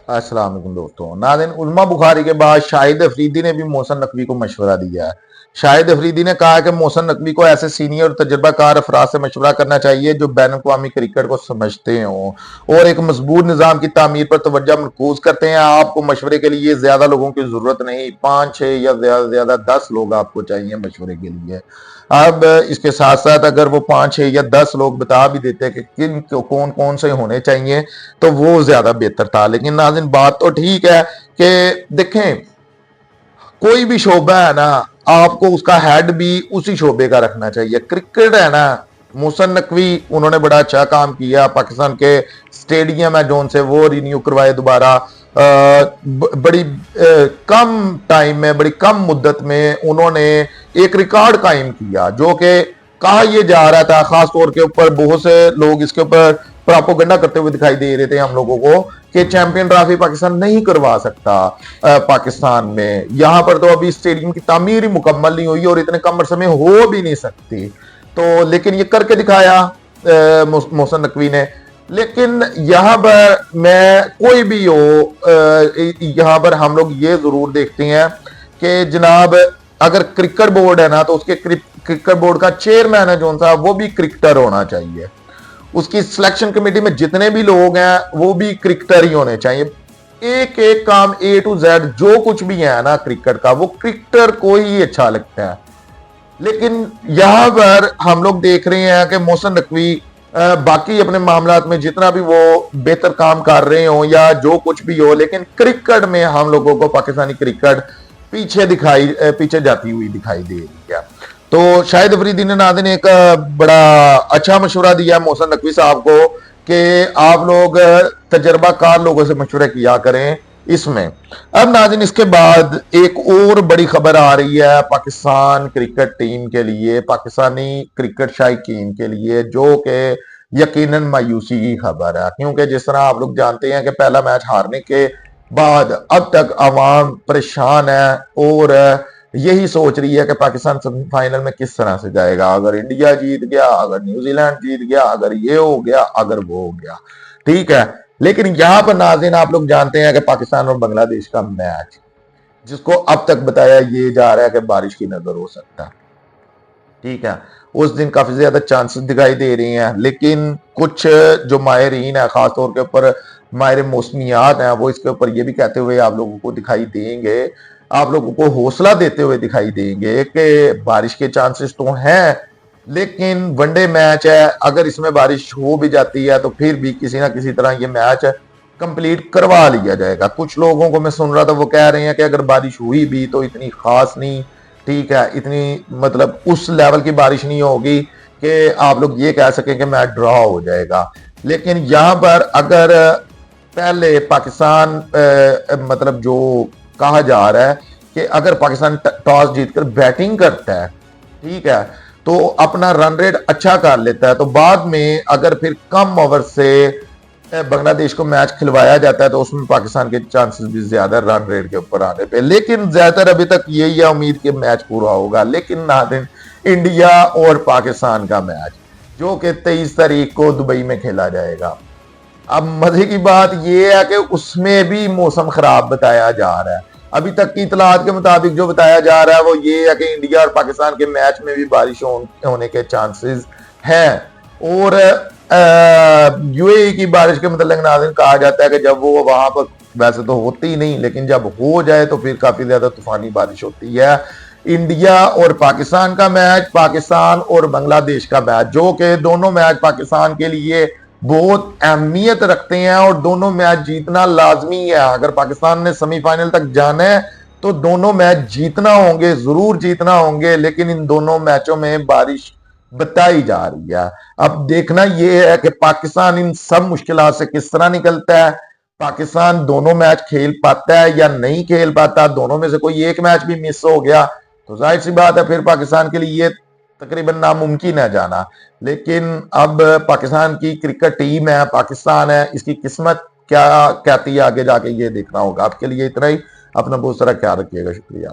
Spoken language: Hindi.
अस्सलाम वालेकुम दोस्तों। नाज़रीन, उल्मा बुखारी के बाद शाहिद अफरीदी ने भी मोहसिन नकवी को मशवरा दिया है। शाहिद अफरीदी ने कहा कि मोहसिन नकवी को ऐसे सीनियर और तजर्बाकार अफराद से मशवरा करना चाहिए जो बैन अवी क्रिकेट को समझते हों और एक मजबूत निज़ाम की तामीर पर तवज्जो मरकूज करते हैं। आपको मशवरे के लिए ज्यादा लोगों की जरूरत नहीं, 5-6 या ज्यादा से ज्यादा 10 लोग आपको चाहिए मशवरे के लिए। अब इसके साथ साथ अगर वो 5-6 या 10 लोग बता भी देते कि किन कौन कौन से होने चाहिए तो वो ज्यादा बेहतर था। लेकिन नाज़रीन, बात तो ठीक है कि देखें, कोई भी शोबा है ना, आपको उसका हेड भी उसी शोबे का रखना चाहिए। क्रिकेट है ना, मोहसिन नकवी उन्होंने बड़ा अच्छा काम किया। पाकिस्तान के स्टेडियम है जोन से वो रिन्यू करवाए दोबारा, बड़ी कम टाइम में, बड़ी कम मुद्दत में उन्होंने एक रिकॉर्ड कायम किया जो कि कहा यह जा रहा था। खास तौर के ऊपर बहुत से लोग इसके ऊपर प्रोपोगंडा करते हुए दिखाई दे रहे थे हम लोगों को कि चैंपियन ट्रॉफी पाकिस्तान नहीं करवा सकता पाकिस्तान में। यहां पर तो अभी स्टेडियम की तामीर ही मुकम्मल नहीं हुई और इतने कम अरसे में हो भी नहीं सकती। तो लेकिन ये करके दिखाया मोहसिन नकवी ने। लेकिन यहां पर मैं कोई भी हो, यहां पर हम लोग ये जरूर देखते हैं कि जनाब, अगर क्रिकेट बोर्ड है ना तो उसके क्रिकेट बोर्ड का चेयरमैन है जो सा, वो भी क्रिकेटर होना चाहिए। उसकी सिलेक्शन कमेटी में जितने भी लोग हैं वो भी क्रिकेटर ही होने चाहिए। एक एक काम A to Z जो कुछ भी है ना क्रिकेट का, वो क्रिकेटर को ही अच्छा लगता है। लेकिन यहां पर हम लोग देख रहे हैं कि मोहसिन नकवी बाकी अपने मामलात में जितना भी वो बेहतर काम कर रहे हो या जो कुछ भी हो, लेकिन क्रिकेट में हम लोगों को पाकिस्तानी क्रिकेट पीछे जाती हुई दिखाई दे रही है। तो शाहिद अफरीदी ने नाज़रीन एक बड़ा अच्छा मशवरा दिया मोहसिन नकवी साहब को कि आप लोग तजर्बाकार लोगों से मशवरा किया करें इसमें। अब नाज़रीन, इसके बाद एक और बड़ी खबर आ रही है पाकिस्तान क्रिकेट टीम के लिए, पाकिस्तानी क्रिकेट शायकीन के लिए, जो कि यकीनन मायूसी की खबर है। क्योंकि जिस तरह आप लोग जानते हैं कि पहला मैच हारने के बाद अब तक अवाम परेशान है और यही सोच रही है कि पाकिस्तान सेमीफाइनल में किस तरह से जाएगा। अगर इंडिया जीत गया, अगर न्यूजीलैंड जीत गया, अगर ये हो गया, अगर वो हो गया, ठीक है। लेकिन यहां पर नाज़रीन आप लोग जानते हैं कि पाकिस्तान और बांग्लादेश का मैच, जिसको अब तक बताया ये जा रहा है कि बारिश की नजर हो सकता है, ठीक है, उस दिन काफी ज्यादा चांसेस दिखाई दे रही हैं। लेकिन कुछ जो माहिरीन है, खासतौर के ऊपर माहिर मौसमियात हैं, वो इसके ऊपर ये भी कहते हुए आप लोगों को दिखाई देंगे, आप लोगों को हौसला देते हुए दिखाई देंगे कि बारिश के चांसेस तो हैं, लेकिन वनडे मैच है, अगर इसमें बारिश हो भी जाती है तो फिर भी किसी ना किसी तरह ये मैच कंप्लीट करवा लिया जाएगा। कुछ लोगों को मैं सुन रहा था, वो कह रहे हैं कि अगर बारिश हुई भी तो इतनी खास नहीं, ठीक है, इतनी मतलब उस लेवल की बारिश नहीं होगी कि आप लोग ये कह सकें कि मैच ड्रॉ हो जाएगा। लेकिन यहां पर अगर पहले पाकिस्तान मतलब जो कहा जा रहा है कि अगर पाकिस्तान टॉस जीतकर बैटिंग करता है, ठीक है, तो अपना रन रेट अच्छा कर लेता है, तो बाद में अगर फिर कम ओवर से बांग्लादेश को मैच खिलवाया जाता है तो उसमें पाकिस्तान के चांसेस भी ज्यादा रन रेट के ऊपर आने पे। लेकिन ज्यादातर अभी तक यही है उम्मीद कि मैच पूरा होगा। लेकिन नाज़रीन, इंडिया और पाकिस्तान का मैच जो कि 23 तारीख को दुबई में खेला जाएगा, अब मजे की बात यह है कि उसमें भी मौसम खराब बताया जा रहा है। अभी तक की इतलात के मुताबिक जो बताया जा रहा है वो ये है कि इंडिया और पाकिस्तान के मैच में भी बारिश होने के चांसेस हैं। और यूएई की बारिश के मतलब नाज़रीन कहा जाता है कि जब वो वहां पर, वैसे तो होती नहीं, लेकिन जब हो जाए तो फिर काफी ज्यादा तूफानी बारिश होती है। इंडिया और पाकिस्तान का मैच, पाकिस्तान और बांग्लादेश का मैच, जो कि दोनों मैच पाकिस्तान के लिए बहुत अहमियत रखते हैं और दोनों मैच जीतना लाजमी है। अगर पाकिस्तान ने सेमीफाइनल तक जाना है तो दोनों मैच जीतना होंगे, जरूर जीतना होंगे। लेकिन इन दोनों मैचों में बारिश बताई जा रही है। अब देखना यह है कि पाकिस्तान इन सब मुश्किलों से किस तरह निकलता है। पाकिस्तान दोनों मैच खेल पाता है या नहीं खेल पाता, दोनों में से कोई एक मैच भी मिस हो गया तो जाहिर सी बात है फिर पाकिस्तान के लिए तकरीबन नामुमकिन है जाना। लेकिन अब पाकिस्तान की क्रिकेट टीम है, पाकिस्तान है, इसकी किस्मत क्या कहती है आगे जाके ये देखना होगा। आपके लिए इतना ही, अपना बहुत सारा ख्याल रखिएगा। शुक्रिया।